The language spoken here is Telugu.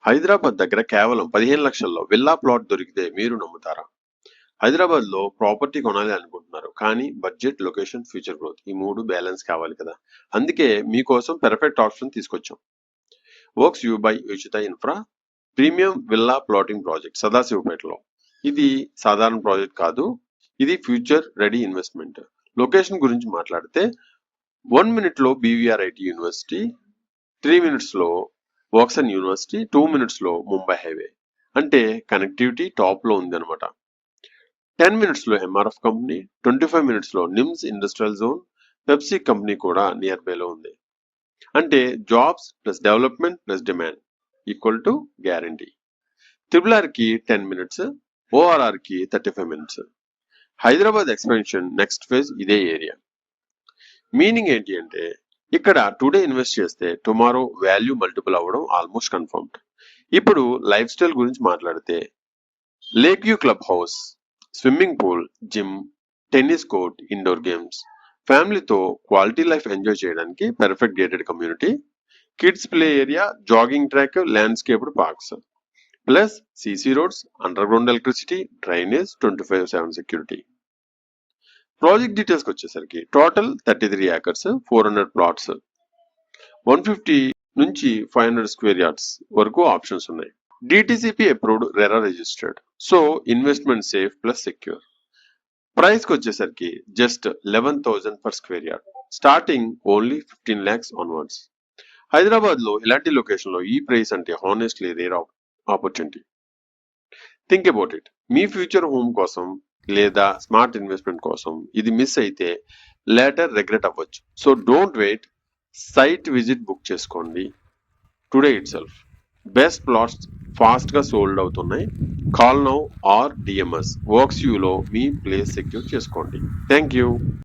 హైదరాబాద్ దగ్గర కేవలం 15 లక్షల్లో విల్లా ప్లాట్ దొరికితే మీరు నమ్ముతారా? హైదరాబాద్ లో ప్రాపర్టీ కొనాలి అనుకుంటున్నారు కానీ బడ్జెట్, లొకేషన్, ఫ్యూచర్ గ్రోత్ ఈ మూడు బ్యాలెన్స్ కావాలి కదా. అందుకే మీకోసం పెర్ఫెక్ట్ ఆప్షన్ తీసుకొచ్చాం. Works you by Uchita infra premium villa plotting project సదాశివపేటలో. ఇది సాధారణ ప్రాజెక్ట్ కాదు, ఇది ఫ్యూచర్ రెడీ ఇన్వెస్ట్మెంట్. లొకేషన్ గురించి మాట్లాడితే 1 minute లో బీవీఆర్ఐటి యూనివర్సిటీ, 3 minutes లో వాక్సన్ యూనివర్సిటీ, 2 minutes లో ముంబై హైవే. అంటే కనెక్టివిటీ టాప్ లో ఉంది అనమాట. 10 minutes లో ఎంఆర్ఎఫ్ కంపెనీ, 25 minutes లో NIMZ industrial zone, Pepsi company కూడా నియర్ బై లో ఉంది. అంటే jobs plus development plus demand equal to guarantee. Triple కి 10 minutes, ఓఆర్ఆర్ కి 35 minutes. Hyderabad expansion next phase ఇదే ఏరియా. మీనింగ్ ఏంటి అంటే ఇక్కడ టుడే ఇన్వెస్ట్ చేస్తే టుమారో వాల్యూ మల్టిపుల్ అవ్వడం ఆల్మోస్ట్ కన్ఫర్మ్డ్. ఇప్పుడు లైఫ్ స్టైల్ గురించి మాట్లాడితే lake view club house, swimming pool, gym, tennis court, indoor games, ఫ్యామిలీతో క్వాలిటీ లైఫ్ ఎంజాయ్ చేయడానికి perfect gated community, kids play area, jogging track, landscaped parks, plus CC roads, under ground electricity, drainage, 24/7 security. Project details వచ్చేసరికి టోటల్ 33 acres, 400 plots, 150 నుంచి 500 square yards వరకు ఆప్షన్స్ ఉన్నాయి. DTCP approved, RERA registered. So investment safe plus secure. Price కి వచ్చేసరికి just 11,000 per square yard, starting only 15 lakhs onwards. Hyderabad లో ఇలాంటి లొకేషన్ లో ఈ ప్రైస్ అంటే honestly rare opportunity. Think about it. మీ ఫ్యూచర్ హోమ్ కోసం లేదా స్మార్ట్ ఇన్వెస్ట్మెంట్ కోసం ఇది మిస్ అయితే లేటర్ రిగ్రెట్ అవ్వచ్చు. So don't wait, site visit book చేసుకోండి today itself. Best plots fast గా సోల్డ్ అవుతున్నాయి. Call now or DM us. Works యూలో మీ ప్లేస్ సెక్యూర్ చేసుకోండి. Thank you.